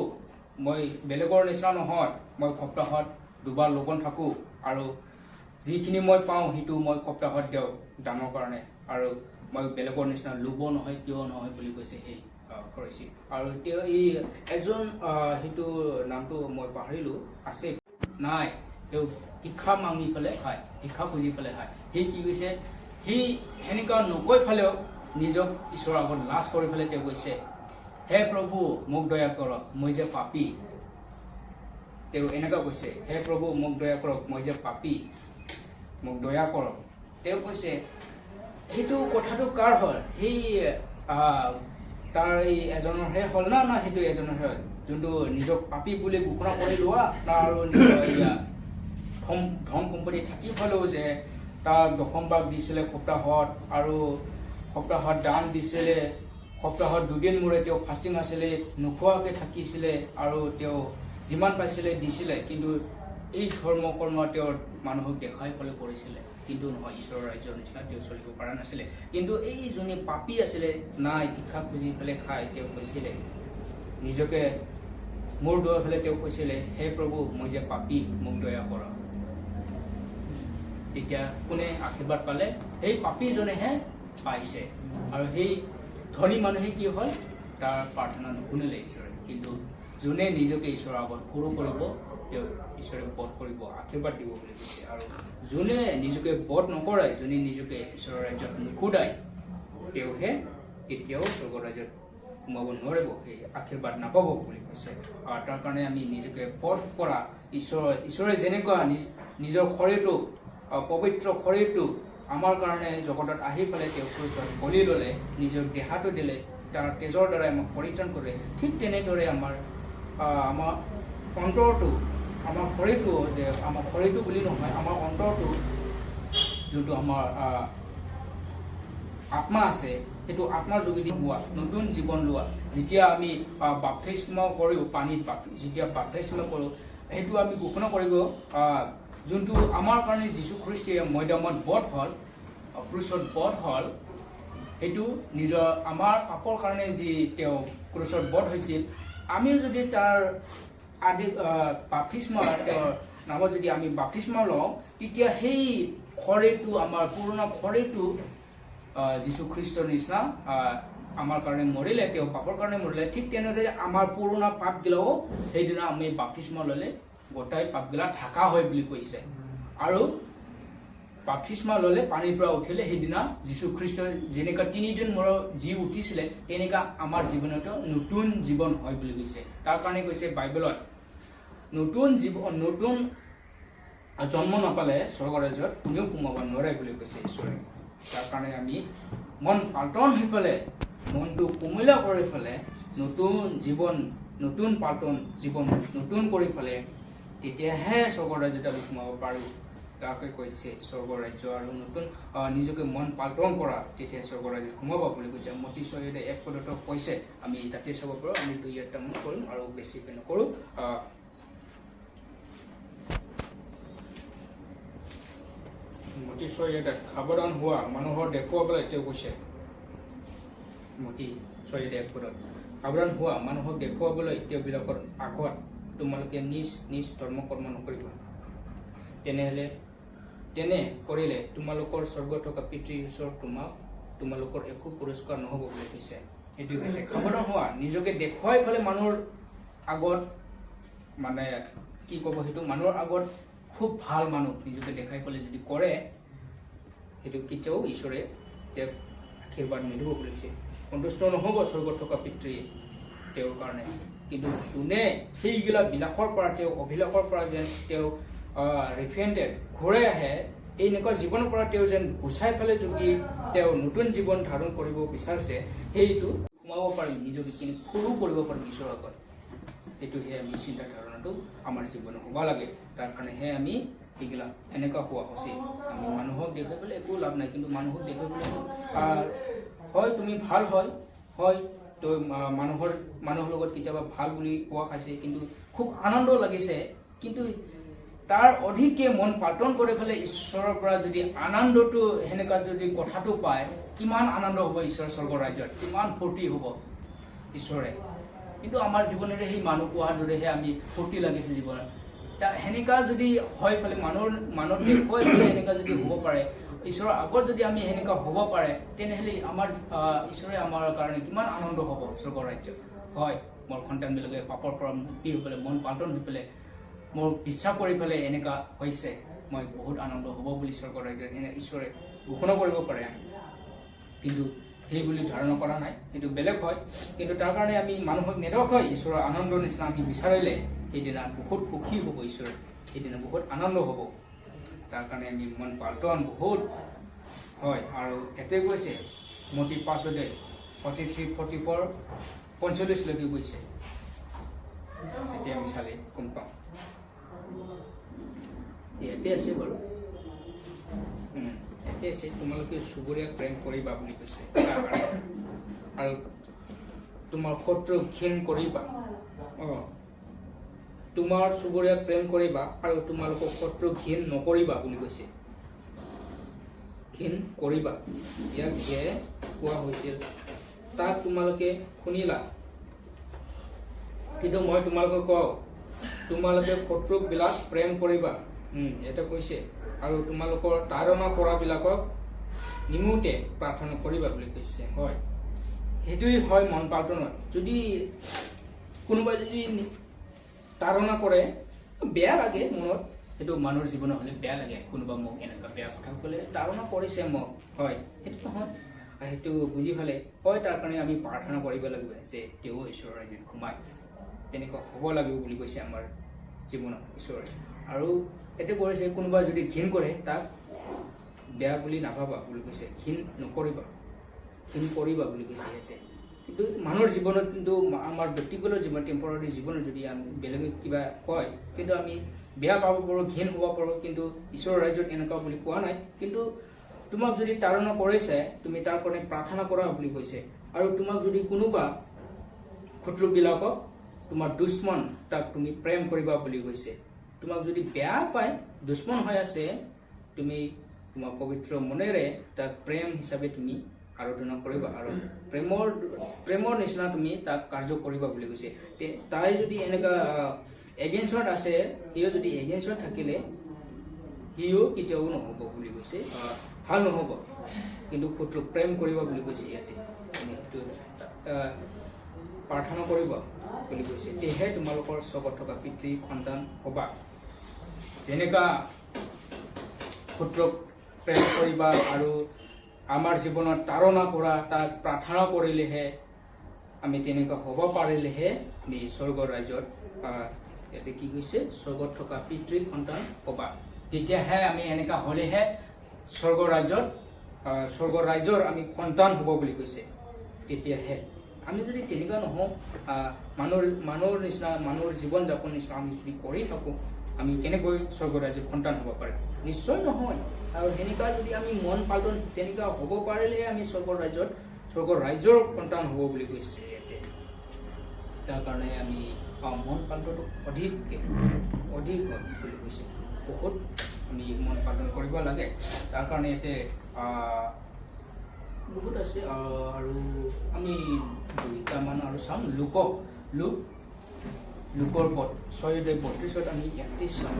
মই বেলেগৰ নিচিনা নহয়, মই সপ্তাহত 2 বাৰ লঘোণ থাকোঁ আৰু যিখিনি মই পাওঁ সেইটো মই সপ্তাহত দিওঁ দানৰ কাৰণে, আৰু মই বেলেগৰ নিচিনা লোভ নহয়, কিয় নহয় বুলি কৈছে সেই ফৰিচী। আৰু তেওঁ এই এজন সেইটো নামটো মই পাহৰিলোঁ, আছে নাই, তেওঁ শিক্ষা মাঙি পেলাই খায়, শিক্ষা খুজি পেলাই খায়। সি কি কৈছে, সি সেনেকুৱা নকৈ ফালেও নিজক ঈশ্বৰৰ আগত লাজ কৰি পেলাই তেওঁ কৈছে, হে প্ৰভু মোক দয়া কৰক, মই যে পাপী। তেওঁ এনেকুৱা কৈছে, হে প্ৰভু মোক দয়া কৰক, মই যে পাপী, মোক দয়া কৰক। তেওঁ কৈছে সেইটো কথাটো কাৰ হ'ল? সেই তাৰ এই এজনৰহে হ'ল না সেইটো এজনৰহে হ'ল? যোনটো নিজক পাপী বুলি ঘোষণা কৰি লোৱা, তাৰ ধন সম্পত্তি থাকি হ'লেও যে তাৰ 10 ভাগ দিছিলে সপ্তাহত, আৰু সপ্তাহত দান দিছিলে, সপ্তাহত 2 দিন মূৰে তেওঁ ফাষ্টিং আছিলে, নোখোৱাকৈ থাকিছিলে, আৰু তেওঁ যিমান পাইছিলে দিছিলে। কিন্তু এই ধৰ্ম কৰ্ম তেওঁৰ মানুহক দেখাই পেলাই কৰিছিলে, কিন্তু নহয়, ঈশ্বৰৰ ৰাজ্যৰ নিচিনা তেওঁ চলিব পৰা নাছিলে। কিন্তু এই যোনে পাপী আছিলে, নাই ভিক্ষা খুজি পেলাই খাই, তেওঁ কৈছিলে নিজকে মূৰ দোৱাই পেলাই তেওঁ কৈছিলে, হে প্ৰভু মই যে পাপী, মোক দয়া কৰক। তেতিয়া কোনে আশীৰ্বাদ পালে? সেই পাপীজনেহে পাইছে। আৰু সেই ধনী মানুহে কি হ'ল, তাৰ প্ৰাৰ্থনা নুশুনিলে ঈশ্বৰে। কিন্তু যোনে নিজকে ঈশ্বৰৰ আগত সৰু কৰিব, তেওঁ ঈশ্বৰে বধ কৰিব, আশীৰ্বাদ দিব বুলি কৈছে। আৰু যোনে নিজকে বধ নকৰে, যোনে নিজকে ঈশ্বৰৰ ৰাজ্যত নুখুদায়, তেওঁহে কেতিয়াও স্বৰ্গ ৰাজ্যত সোমাব নোৱাৰিব, সেই আশীৰ্বাদ নাপাব বুলি কৈছে। আৰু তাৰ কাৰণে আমি নিজকে বধ কৰা, ঈশ্বৰে যেনেকুৱা নিজৰ শৰীৰটো, পবিত্ৰ শৰীৰটো আমাৰ কাৰণে জগতত আহি পেলাই তেওঁ ক্ৰুচত বলি ল'লে, নিজৰ দেহাটো দিলে, তাৰ তেজৰ দ্বাৰাই আমাক পৰিত্ৰাণ কৰে। ঠিক তেনেদৰে আমাৰ অন্তৰটো, আমাৰ শৰীৰটো, যে আমাৰ শৰীৰটো বুলি নহয়, আমাৰ অন্তৰটো যোনটো আমাৰ আত্মা আছে, সেইটো আত্মাৰ যোগেদি হোৱা নতুন জীৱন লোৱা। যেতিয়া আমি বাপ্তিস্ম কৰোঁ, পানীত যেতিয়া বাপ্তিস্ম কৰোঁ, সেইটো আমি ঘোষণা কৰিব, যোনটো আমাৰ কাৰণে যীশু খ্ৰীষ্টে মৈদামত বধ হ'ল, ক্ৰুচত বধ হ'ল, সেইটো নিজৰ আমাৰ পাপৰ কাৰণে যি তেওঁ ক্ৰুচত বধ হৈছিল, আমিও যদি তাৰ বাপ্তিস্ম, তেওঁৰ নামত যদি আমি বাপ্তিস্ম লওঁ, তেতিয়া সেই শৰীৰটো, আমাৰ পুৰণা শৰীৰটো যীশু খ্ৰীষ্টৰ নিচিনা আমাৰ কাৰণে মৰিলে, তেওঁ পাপৰ কাৰণে মৰিলে। ঠিক তেনেদৰে আমাৰ পুৰণা পাপগিলাও সেইদিনা আমি বাপ্তিস্ম ল'লে গোটাই পাপগিলা ঢাকা হয় বুলি কৈছে। আৰু বাপ্তিস্ম ল'লে, পানীৰ পৰা উঠিলে, সেইদিনা যীশু খ্ৰীষ্টই যেনেকুৱা 3 দিন মূৰত যি উঠিছিলে, তেনেকুৱা আমাৰ জীৱনতো নতুন জীৱন হয় বুলি কৈছে। তাৰ কাৰণে কৈছে বাইবেলত, নতুন জন্ম নাপালে স্বৰ্গ ৰাজ্যত কোনেও সোমাব নোৱাৰে বুলি কৈছে ঈশ্বৰে। তাৰ কাৰণে আমি মন পাল্টন হৈ পেলাই, মনটো কোমলীয়া কৰি পেলাই, নতুন জীৱন, নতুন পাল্টন জীৱন নতুন কৰি পেলাই, তেতিয়াহে স্বৰ্গ ৰাজ্যত আমি সোমাব পাৰোঁ। তাকে কৈছে স্বৰ্গ ৰাজ্য, আৰু নতুন নিজকে মন পাল্টন কৰা, তেতিয়া স্বৰ্গ ৰাজ্যত সোমাব বুলি কৈছে। মতি 6:1 কৈছে, আমি তাতে চাব পাৰোঁ। আমি 2-3টা মান কৰিম আৰু বেছিকৈ নকৰোঁ। মতি 6:1 সাৱধান হোৱা, মানুহৰ দেখুৱাবলৈ তেওঁ কৈছে। মতি 6:1 সাৱধান হোৱা, মানুহক দেখুৱাবলৈ তেওঁবিলাকৰ আগত তোমালোকে নিজ ধৰ্ম কৰ্ম নকৰিবা। তেনে কৰিলে তোমালোকৰ স্বৰ্গত থকা পিতৃ ঈশ্বৰ তোমালোকৰ একো পুৰস্কাৰ নহ'ব বুলি কৈছে। সেইটো কৈছে সাৱধান হোৱা, নিজকে দেখুৱাই পেলাই মানুহৰ আগত, মানে কি ক'ব, সেইটো মানুহৰ আগত খুব ভাল মানুহ নিজকে দেখাই পেলাই যদি কৰে, সেইটো কেতিয়াও ঈশ্বৰে তেওঁক আশীৰ্বাদ নিদিব বুলি কৈছে সন্তুষ্ট নহ'ব স্বৰ্গত থকা পিতৃয়ে তেওঁৰ কাৰণে কিন্তু যোনে সেইগিলা বিলাসৰ পৰা তেওঁ অভিলাষৰ পৰা যেন তেওঁ ৰিফেণ্টেড ঘূৰাই আহে এনেকুৱা জীৱনৰ পৰা তেওঁ যেন গুচাই পেলাই যদি তেওঁ নতুন জীৱন ধাৰণ কৰিব বিচাৰিছে সেইটো সোমাব পাৰিম নিজকে কিন্তু সৰু কৰিব পাৰিম ঈশ্বৰৰ আগত এইটোহে আমি চিন্তা ধাৰণাটো আমাৰ জীৱনত হ'ব লাগে তাৰ কাৰণেহে আমি সেইগিলা এনেকুৱা হোৱা উচিত আমি মানুহক দেখুৱাই পেলাই একো লাভ নাই কিন্তু মানুহক দেখুৱাই পেলাই হয় তুমি ভাল হয় তো মানুহৰ লগত কেতিয়াবা ভাল বুলি কোৱা খাইছে কিন্তু খুব আনন্দ লাগিছে কিন্তু তাৰ অধিকে মন পাতন কৰি পেলাই ঈশ্বৰৰ পৰা যদি আনন্দটো সেনেকুৱা যদি কথাটো পায় কিমান আনন্দ হ'ব ঈশ্বৰৰ স্বৰ্গৰ ৰাজ্যত কিমান ফূৰ্তি হ'ব ঈশ্বৰে কিন্তু আমাৰ জীৱনেৰে সেই মানুহ কোৱাৰ দৰেহে আমি ফূৰ্তি লাগিছে জীৱনত সেনেকুৱা যদি হয় পেলাই মানুহৰ দেখুৱাই পেলাই সেনেকুৱা যদি হ'ব পাৰে ঈশ্বৰৰ আগত যদি আমি সেনেকুৱা হ'ব পাৰে তেনেহ'লে আমাৰ ঈশ্বৰে আমাৰ কাৰণে কিমান আনন্দ হ'ব স্বৰ্গৰ ৰাজ্যত হয় মোৰ সন্তানবিলাকে পাপৰ পৰা মুক্তি হৈ পেলাই মন পাতন হৈ পেলাই মোৰ বিশ্বাস কৰি পেলাই এনেকুৱা হৈছে মই বহুত আনন্দ হ'ব বুলি স্বৰ্গৰ ৰাজ্যত এনে ঈশ্বৰে ঘোষণা কৰিব পাৰে আমি কিন্তু সেই বুলি ধাৰণা কৰা নাই সেইটো বেলেগ হয় কিন্তু তাৰ কাৰণে আমি মানুহক নেদেখাই ঈশ্বৰৰ আনন্দৰ নিচিনা আমি বিচাৰিলে সেইদিনা বহুত সুখী হ'ব ঈশ্বৰে সেইদিনা বহুত আনন্দ হ'ব তাৰ কাৰণে আমি মন পাতন বহুত হয় আৰু এতে কৈছে মতি 5 43 44 45লৈকে গৈছে এতিয়া আমি চালে গম পাম ইয়াতে আছে বাৰু ইয়াতে আছে তোমালোকে চুবুৰীয়াক প্ৰেম কৰিবা বুলি কৈছে আৰু তোমাৰ শত্ৰু ঘৃণ কৰিবা তোমাৰ চুবুৰীয়াক প্ৰেম কৰিবা আৰু তোমালোকক শত্ৰু ঘৃণ নকৰিবা বুলি কৈছে ঘৃণ কৰিবা ইয়াক যে কোৱা হৈছিল তাক তোমালোকে শুনিলা কিন্তু মই তোমালোকক কওঁ তোমালোকে শত্ৰুবিলাক প্ৰেম কৰিবা এটা কৈছে আৰু তোমালোকৰ তাৰণা কৰাবিলাকক নিমুতে প্ৰাৰ্থনা কৰিবা বুলি কৈছে হয় সেইটোৱেই হয় মন পাতনত যদি কোনোবাই যদি তাৰণা কৰে বেয়া লাগে মনত সেইটো মানুহৰ জীৱনত হ'লে বেয়া লাগে কোনোবা মোক এনেকুৱা বেয়া কথা ক'লে তাৰণা কৰিছে মোক হয় সেইটো নহয় সেইটো বুজি পালে হয় তাৰ কাৰণে আমি প্ৰাৰ্থনা কৰিব লাগিব যে তেওঁ ঈশ্বৰৰ ৰাজ্যত সোমায় তেনেকুৱা হ'ব লাগিব বুলি কৈছে আমাৰ জীৱনত ঈশ্বৰে আৰু এতে কৰিছে কোনোবা যদি ঘৃণ কৰে তাক বেয়া বুলি নাভাবা বুলি কৈছে ঘৃণ নকৰিবা ঘৃণ কৰিবা বুলি কৈছে ইয়াতে কিন্তু মানুহৰ জীৱনত কিন্তু আমাৰ ব্যক্তিগত জীৱন টেম্পৰাৰী জীৱনত যদি আমি বেলেগে কিবা কয় কিন্তু আমি বেয়া পাব পাৰোঁ ঘৃণ হ'ব পাৰোঁ কিন্তু ঈশ্বৰৰ ৰাজ্যত এনেকুৱা বুলি কোৱা নাই কিন্তু তোমাক যদি তাৰণা কৰিছে তুমি তাৰ কাৰণে প্ৰাৰ্থনা কৰা বুলি কৈছে আৰু তোমাক যদি কোনোবা শত্ৰুবিলাকক তোমাৰ দুশ্মন তাক তুমি প্ৰেম কৰিবা বুলি কৈছে তোমাক যদি বেয়া পায় দুশ্মন হৈ আছে তুমি তোমাৰ পবিত্ৰ মনেৰে তাক প্ৰেম হিচাপে তুমি আৰাধনা কৰিবা আৰু প্ৰেমৰ নিচিনা তুমি তাক কাৰ্য কৰিবা বুলি কৈছে তাই যদি এনেকুৱা এগেইনষ্টত আছে সিও যদি এগেইনষ্টত থাকিলে সিও কেতিয়াও নহ'ব বুলি কৈছে ভাল নহ'ব কিন্তু শত্ৰু প্ৰেম কৰিবা বুলি কৈছে ইয়াতে প্ৰাৰ্থনা কৰিবা বুলি কৈছে তেহে তোমালোকৰ স্বৰ্গত থকা পিতৃ সন্তান হ'বা যেনেকুৱা শত্ৰুক প্ৰেম কৰিবা আৰু আমাৰ জীৱনত তাৰণা কৰা তাক প্ৰাৰ্থনা কৰিলেহে আমি তেনেকুৱা হ'ব পাৰিলেহে আমি স্বৰ্গৰ ৰাজ্যত ইয়াতে কি কৈছে স্বৰ্গত থকা পিতৃ সন্তান হ'বা তেতিয়াহে আমি এনেকুৱা হ'লেহে স্বৰ্গৰ ৰাজ্যৰ আমি সন্তান হ'ব বুলি কৈছে তেতিয়াহে আমি যদি তেনেকুৱা নহওঁ মানুহৰ নিচিনা মানুহৰ জীৱন যাপন নিচিনা আমি যদি কৰি থাকোঁ আমি কেনেকৈ স্বৰ্গৰ ৰাজ্যৰ সন্তান হ'ব পাৰিম নিশ্চয় নহয় আৰু সেনেকুৱা যদি আমি মন পালন তেনেকুৱা হ'ব পাৰিলেহে আমি স্বৰ্গৰ ৰাজ্যৰ সন্তান হ'ব বুলি কৈছে ইয়াতে তাৰ কাৰণে আমি মন পালনটো অধিক হয় বুলি কৈছে বহুত আমি মন পালন কৰিব লাগে তাৰ কাৰণে ইয়াতে বহুত আছে আৰু আমি 2টামান আৰু চাম লোকৰ 6:32 আমি ইয়াতে চাম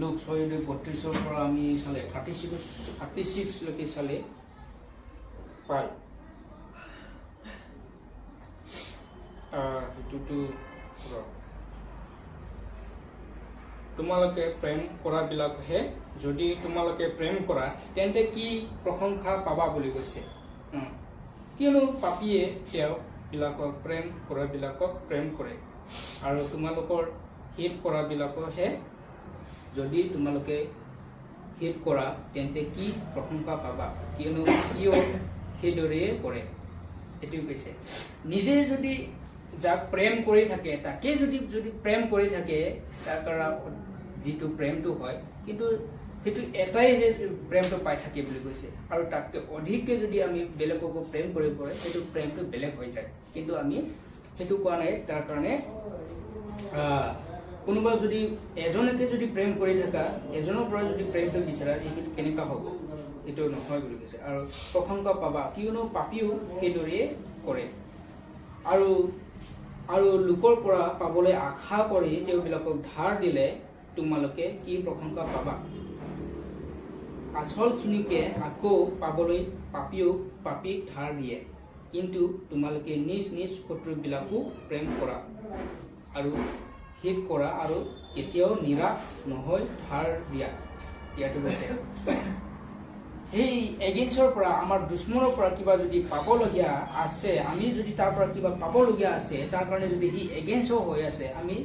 লোক 6-32 পৰা আমি চালে 36 লৈকে চালে পায় এইটোতো তোমালোকে প্ৰেম কৰা বিলাকহে যদি তোমালোকে প্ৰেম কৰা তেন্তে কি প্ৰশংসা পাবা বুলি কৈছে কিয়নো পাপীয়ে তেওঁ বিলাকক প্ৰেম কৰা বিলাকক প্ৰেম কৰে আৰু তোমালোকৰ হিত কৰা বিলাকহে যদি তোমালোকে হিত কৰা তেন্তে কি প্ৰশংসা পাবা কিয়নো কিয় সেইদৰে কৰে এটো কৈছে নিজে যদি যাক প্ৰেম কৰি থাকে তাকে যদি প্ৰেম কৰি থাকে তাৰ কাৰণ যিটো প্ৰেমটো হয় কিন্তু সেইটো এটাই প্ৰেমটো পাই থাকে বুলি কৈছে আৰু তাতকৈ অধিককে যদি আমি বেলেগক প্ৰেম কৰি পৰে সেইটো প্ৰেমটো বেলেগ হৈ যায় কিন্তু আমি সেইটো কোৱা নাই তাৰ কাৰণে কোনোবা যদি এজনকে যদি প্ৰেম কৰি থাকা এজনৰ পৰা যদি প্ৰেমটো বিচাৰা সেইটো কেনেকা হ'ব এইটো নহয় বুলি কৈছে আৰু প্ৰশংসা পাবা কিয়নো পাপীও সেইদৰে কৰে আৰু লোকৰ পৰা পাবলৈ আশা কৰি তেওঁবিলাকক ধাৰ দিলে তোমালোকে কি প্ৰশংসা পাবা আচলখিনিকে আকৌ পাবলৈ পাপীক ধাৰ দিয়ে কিন্তু তোমালোকে নিজ শত্ৰুবিলাকো প্ৰেম কৰা আৰু হিত কৰা আৰু কেতিয়াও নিৰাশ নহয় ধাৰ দিয়া ইয়াতো কৈছে সেই এগেইনষ্টৰ পৰা আমাৰ দুশ্মনৰ পৰা কিবা যদি পাবলগীয়া আছে আমি যদি তাৰ পৰা কিবা পাবলগীয়া আছে তাৰ কাৰণে যদি সি এগেইনষ্ট হৈ আছে আমি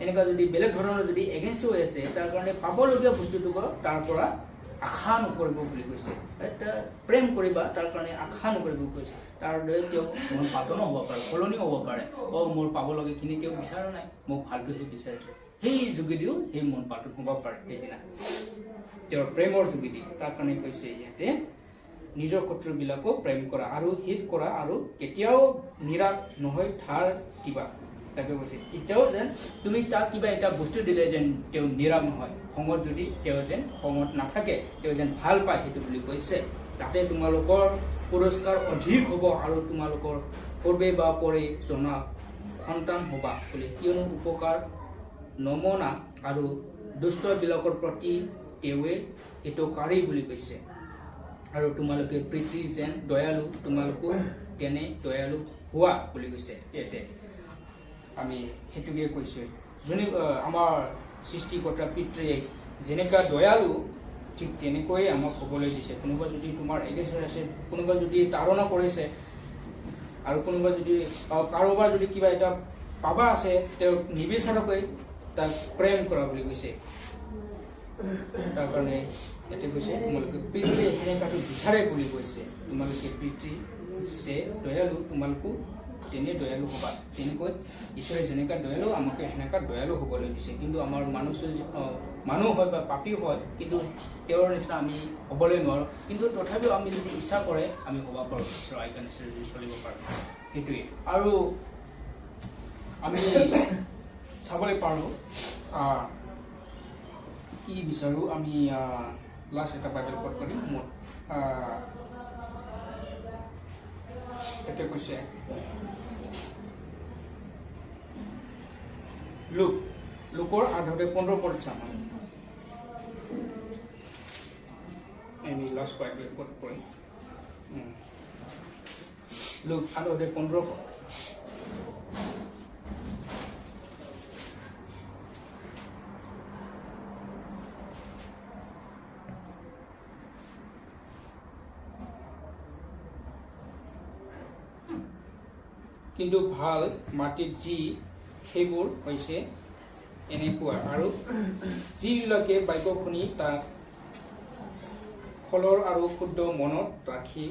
এনেকুৱা যদি বেলেগ ধৰণৰ যদি এগেইনষ্ট হৈ আছে তাৰ কাৰণে পাবলগীয়া বস্তুটোক তাৰ পৰা আশা নকৰিব বুলি কৈছে প্ৰেম কৰিবা তাৰ কাৰণে আশা নকৰিব কৈছে তাৰ দৰে তেওঁ মন পাতনো হ'ব পাৰে সলনিও হ'ব পাৰে মোৰ পাবলগীয়াখিনি তেওঁ বিচৰা নাই মোক ভালটোহে বিচাৰিছে সেই যোগেদিও সেই মন পাতন হ'ব পাৰে সেইদিনা তেওঁৰ প্ৰেমৰ যোগেদি তাৰ কাৰণে কৈছে ইয়াতে নিজৰ শত্ৰুবিলাকক প্ৰেম কৰা আৰু হিত কৰা আৰু কেতিয়াও নিৰাশ নহয় ধাৰ দিবা তাকে কৈছে এতিয়াও যেন তুমি তাক কিবা এটা বস্তু দিলে যেন তেওঁ নিৰাশ নহয় খঙত যদি তেওঁ যেন খঙত নাথাকে তেওঁ যেন ভাল পায় সেইটো বুলি কৈছে তাতে তোমালোকৰ পুৰস্কাৰ অধিক হ'ব আৰু তোমালোকৰ পূৰ্বে বা পৰে জনা সন্তান হ'বা বুলি কিয়নো উপকাৰ নমনা আৰু দুষ্টবিলাকৰ প্ৰতি তেওঁৱে হিতকাৰী বুলি কৈছে আৰু তোমালোকে প্ৰীতি যেন দয়ালু তোমালোকো তেনে দয়ালু হোৱা বুলি কৈছে ইয়াতে আমি সেইটোকে কৈছোঁ যোনে আমাৰ সৃষ্টিকৰ্তা পিতৃয়ে যেনেকুৱা দয়ালু ঠিক তেনেকৈ আমাক হ'বলৈ দিছে কোনোবা যদি তোমাৰ এগেইনষ্ট আছে কোনোবা যদি তাৰণা কৰিছে আৰু কোনোবা যদি কাৰোবাৰ যদি কিবা এটা পাবা আছে তেওঁক নিবিচাৰকৈ তাক প্ৰেম কৰা বুলি কৈছে তাৰ কাৰণে ইয়াতে কৈছে তোমালোকে পিতৃয়ে সেনেকুৱাটো বিচাৰে বুলি কৈছে তোমালোকে পিতৃ যে দয়ালু তোমালোকো তেনে দয়ালু হ'বা তেনেকৈ ঈশ্বৰে যেনেকুৱা দয়ালু আমাকে সেনেকুৱা দয়ালু হ'বলৈ দিছে কিন্তু আমাৰ মানুহ হয় বা পাপী হয় কিন্তু তেওঁৰ নিচিনা আমি হ'বলৈ নোৱাৰোঁ কিন্তু তথাপিও আমি যদি ইচ্ছা কৰে আমি হ'ব পাৰোঁ ঈশ্বৰৰ আজ্ঞা নিচিনা যদি চলিব পাৰোঁ সেইটোৱে আৰু আমি চাবলৈ পাৰোঁ কি বিচাৰোঁ আমি লাষ্ট এটা বাইবেল কোট কৰিম মোৰ এতিয়া কৈছে লোকৰ 8:15 চাম আমি লাষ্ট বাইবেল কোট কৰিম লোক 8:15 কিন্তু ভাল মাটিত যি সেইবোৰ হৈছে এনেকুৱা আৰু যিবিলাকে বাক্য শুনি তাক ফলৰ আৰু শুদ্ধ মনত ৰাখি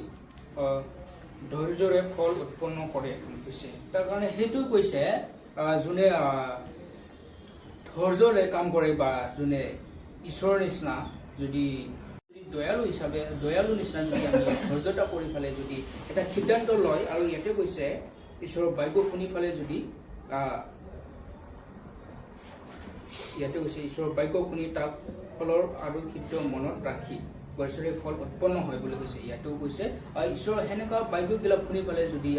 ধৈৰ্যৰে ফল উৎপন্ন কৰে কৈছে তাৰ কাৰণে সেইটো কৈছে যোনে ধৈৰ্যৰে কাম কৰে বা যোনে ঈশ্বৰৰ নিচিনা যদি দয়ালু হিচাপে দয়ালু নিচিনা যদি আমি ধৈৰ্যতা কৰি পেলে যদি এটা সিদ্ধান্ত লয় আৰু ইয়াতে কৈছে ঈশ্বৰৰ বাক্য শুনি পেলে যদি ইয়াতে কৈছে ঈশ্বৰৰ বাক্য শুনি তাক ফলৰ আৰু সিদ্ধ মনত ৰাখি গছৰে ফল উৎপন্ন হয় বুলি কৈছে ইয়াতেও কৈছে ঈশ্বৰৰ সেনেকুৱা বাক্যবিলাক শুনি পেলাই যদি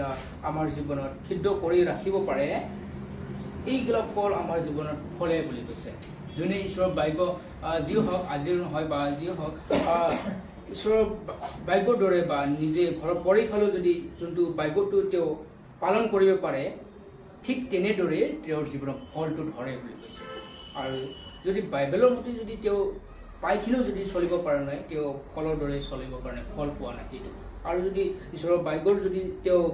আমাৰ জীৱনত সিদ্ধ কৰি ৰাখিব পাৰে এইগিলা ফল আমাৰ জীৱনত ফলে বুলি কৈছে যোনে ঈশ্বৰৰ বাক্য যি হওক আজিৰ নহয় বা যি হওক ঈশ্বৰৰ বাক্যৰ দৰে বা নিজে ঘৰৰ পৰীক্ষালৈ যদি যোনটো বাক্যটো তেওঁ পালন কৰিব পাৰে ঠিক তেনেদৰে তেওঁৰ জীৱনত ফলটো ধৰে বুলি কৈছে আৰু যদি বাইবেলৰ মতে যদি তেওঁ পাইখিনিও যদি চলিব পৰা নাই তেওঁ ফলৰ দৰে চলিব পৰা নাই ফল পোৱা নাই সেইটো আৰু যদি ঈশ্বৰৰ বাক্যৰ যদি তেওঁ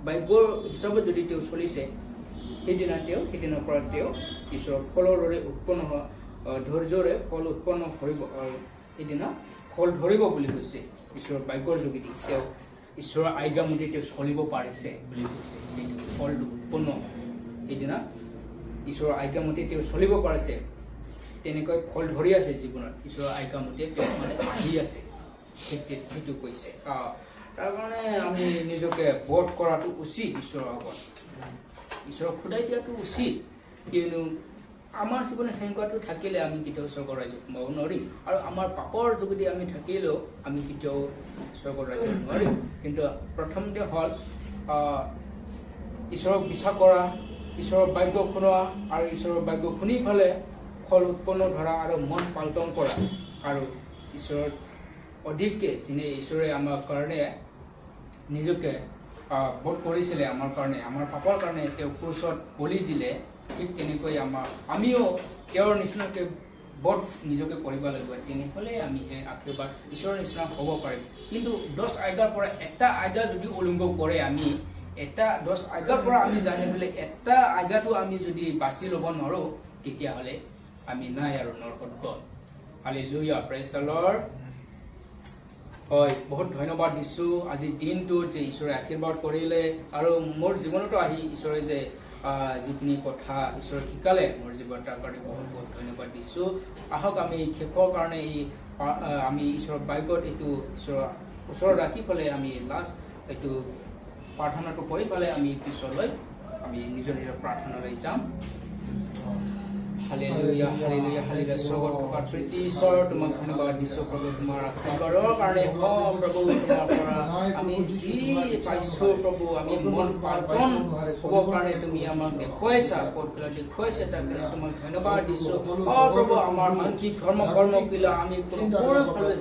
বাক্যৰ হিচাপত যদি তেওঁ চলিছে সেইদিনাৰ পৰা তেওঁ ঈশ্বৰৰ ফলৰ দৰে উৎপন্ন হোৱা ধৈৰ্যৰে ফল উৎপন্ন কৰিব আৰু সেইদিনা ফল ধৰিব বুলি কৈছে ঈশ্বৰৰ বাক্যৰ যোগেদি তেওঁ ঈশ্বৰৰ আজ্ঞামতে তেওঁ চলিব পাৰিছে বুলি কৈছে সেইটো ফলটো উৎপন্ন সেইদিনা ঈশ্বৰৰ আজ্ঞামতে তেওঁ চলিব পাৰিছে তেনেকৈ ফল ধৰি আছে জীৱনত ঈশ্বৰৰ আজ্ঞামতে তেওঁ মানে আহি আছে সেইটো কৈছে তাৰ কাৰণে আমি নিজকে বোধ কৰাটো উচিত ঈশ্বৰৰ আগত ঈশ্বৰক সদায় দিয়াটো উচিত কিয়নো আমাৰ জীৱনত সেনেকুৱাটো থাকিলে আমি কেতিয়াও স্বৰ্গৰ ৰাজ্যত সোমাব নোৱাৰিম আৰু আমাৰ পাপৰ যোগেদি আমি থাকিলেও আমি কেতিয়াও স্বৰ্গৰ ৰাজ্যত নোৱাৰিম কিন্তু প্ৰথমতে হ'ল ঈশ্বৰক বিশ্বাস কৰা ঈশ্বৰৰ বাক্য শুনোৱা আৰু ঈশ্বৰৰ বাক্য শুনি ফালে ফল উৎপন্ন ধৰা আৰু মন পাল্টন কৰা আৰু ঈশ্বৰৰ অধিককে যেনে ঈশ্বৰে আমাৰ কাৰণে নিজকে বোধ কৰিছিলে আমাৰ কাৰণে আমাৰ পাপৰ কাৰণে তেওঁ ক্ৰুচত বলি দিলে ঠিক তেনেকৈ আমিও তেওঁৰ নিচিনাকৈ বোধ নিজকে কৰিব লাগিব তেনেহ'লে আমি সেই আশীৰ্বাদ ঈশ্বৰৰ নিচিনা হ'ব পাৰিম কিন্তু 10 আজ্ঞাৰ পৰা এটা আজ্ঞা যদি উলংঘ কৰে আমি 10 আজ্ঞাৰ পৰা আমি জানি পেলাই এটা আজ্ঞাটো আমি যদি বাছি ল'ব নোৱাৰোঁ তেতিয়াহ'লে আমি নাই আৰু নৰকত গ'ল হালেলুয়া প্ৰেইজ দ্য লৰ্ড হয় বহুত ধন্যবাদ দিছোঁ আজি দিনটোত যে ঈশ্বৰে আশীৰ্বাদ কৰিলে আৰু মোৰ জীৱনতো আহি ঈশ্বৰে যে যিখিনি কথা ঈশ্বৰে শিকালে মোৰ জীৱনত তাৰ কাৰণে বহুত বহুত ধন্যবাদ দিছোঁ আহক আমি শেষৰ কাৰণে আমি ঈশ্বৰৰ বাক্যত এইটো ঈশ্বৰৰ ওচৰত ৰাখি পেলাই আমি লাষ্ট এইটো প্ৰাৰ্থনাটো কৰি পেলাই আমি পিছলৈ আমি নিজৰ নিজৰ প্ৰাৰ্থনালৈ যাম হালেলুয়া হালেলুয়া হালেলুয়া স্বৰ্গত থকা প্ৰীতি ঈশ্বৰ তোমাক ধন্যবাদ দিছোঁ প্ৰভু তোমাৰ আশীৰ্বাদৰ কাৰণে প্ৰভু তোমাৰ পৰা আমি যি পাইছোঁ প্ৰভু আমি মন পালন হ'ব কাৰণে তুমি আমাক দেখুৱাইছা পথবিলাক দেখুৱাইছা তাৰ কাৰণে তোমাক ধন্যবাদ দিছোঁ প্ৰভু আমাৰ মানসিক ধৰ্ম কৰ্মগিলা আমি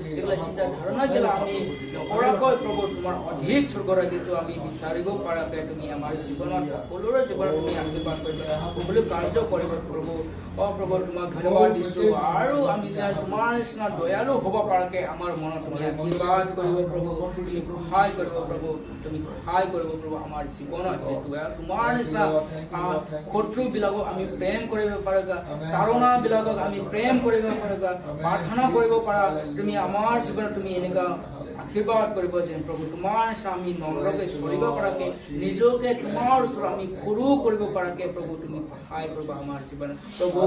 এইগিলা চিন্তা ধাৰণাগিলা আমি নকৰাকৈ প্ৰভু তোমাৰ অধিক স্বৰ্গ ৰাজ্যটো আমি বিচাৰিব পৰাকৈ তুমি আমাৰ জীৱনত সকলোৰে জীৱনত তুমি আশীৰ্বাদ কৰিবা সকলো কাৰ্য কৰিব প্ৰভু প্ৰভু তোমাক ধন্যবাদ দিছোঁ আৰু আমি যে তোমাৰ নিচিনা দয়ালু হ'ব পৰাকৈ আমাৰ মনত তুমি আশীৰ্বাদ কৰিব প্ৰভু তুমি সহায় কৰিব প্ৰভু তুমি সহায় কৰিব প্ৰভু আমাৰ জীৱনত যে তোমাৰ নিচিনা শত্ৰুবিলাকক আমি প্ৰেম কৰিব পাৰোঁ তাৰণাবিলাকক আমি প্ৰেম কৰিব পাৰোঁ প্ৰাৰ্থনা কৰিব পাৰা তুমি আমাৰ জীৱনত তুমি এনেকুৱা আশীৰ্বাদ কৰিব যেন প্ৰভু তোমাৰ নিচিনা আমি নম্ৰকৈ চলিব পৰাকৈ নিজকে তোমাৰ ওচৰত আমি সৰু কৰিব পৰাকৈ প্ৰভু তুমি সহায় কৰিবা আমাৰ জীৱনত প্ৰভু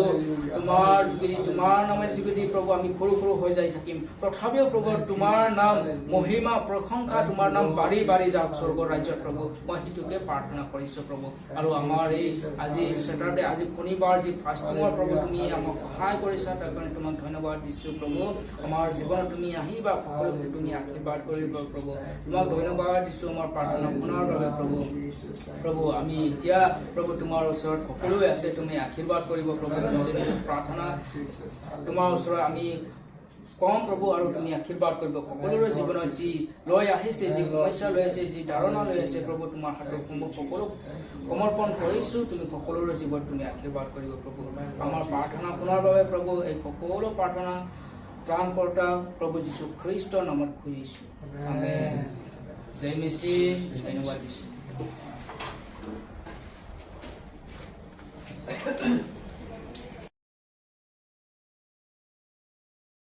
তোমাৰ যোগেদি তোমাৰ নামৰ যোগেদি প্ৰভু আমি সৰু সৰু হৈ যাই থাকিম তথাপিও প্ৰভু তোমাৰ নাম মহিমা প্ৰশংসা তোমাৰ নাম বাঢ়ি বাঢ়ি যাওক স্বৰ্গৰ ৰাজ্যত প্ৰভু মই সেইটোকে প্ৰাৰ্থনা কৰিছোঁ প্ৰভু আৰু আমাৰ এই আজি ছেটাৰডে আজি শনিবাৰ যি ফাষ্টিঙৰ প্ৰভু তুমি আমাক সহায় কৰিছা তাৰ কাৰণে তোমাক ধন্যবাদ দিছোঁ প্ৰভু আমাৰ জীৱনত তুমি আহিবা সকলোকে তুমি আশীৰ্বাদ কৰিব প্ৰভু তোমাক ধন্যবাদ দিছোঁ আমাৰ প্ৰাৰ্থনা শুনাৰ বাবে প্ৰভু প্ৰভু আমি এতিয়া প্ৰভু তোমাৰ ওচৰত সকলোৱে আছে তুমি আশীৰ্বাদ কৰিব প্ৰভু প্ৰাৰ্থনা তোমাৰ ওচৰত আমি কম প্ৰভু আৰু তুমি আশীৰ্বাদ কৰিব সকলোৰে জীৱনত যি লৈ আহিছে যি সমস্যা লৈ আছে যি ধাৰণা লৈ আছে প্ৰভু তোমাৰ হাতত সকলো সমৰ্পণ কৰিছোঁ তুমি সকলোৰে জীৱনত তুমি আশীৰ্বাদ কৰিব প্ৰভু আমাৰ প্ৰাৰ্থনা শুনাৰ বাবে প্ৰভু এই সকলো প্ৰাৰ্থনা ত্ৰাণকৰ্তা প্ৰভু যীশু খ্ৰীষ্টৰ নামত খুজিছোঁ আমেন জয় মেছিহ ধন্যবাদ দিছোঁ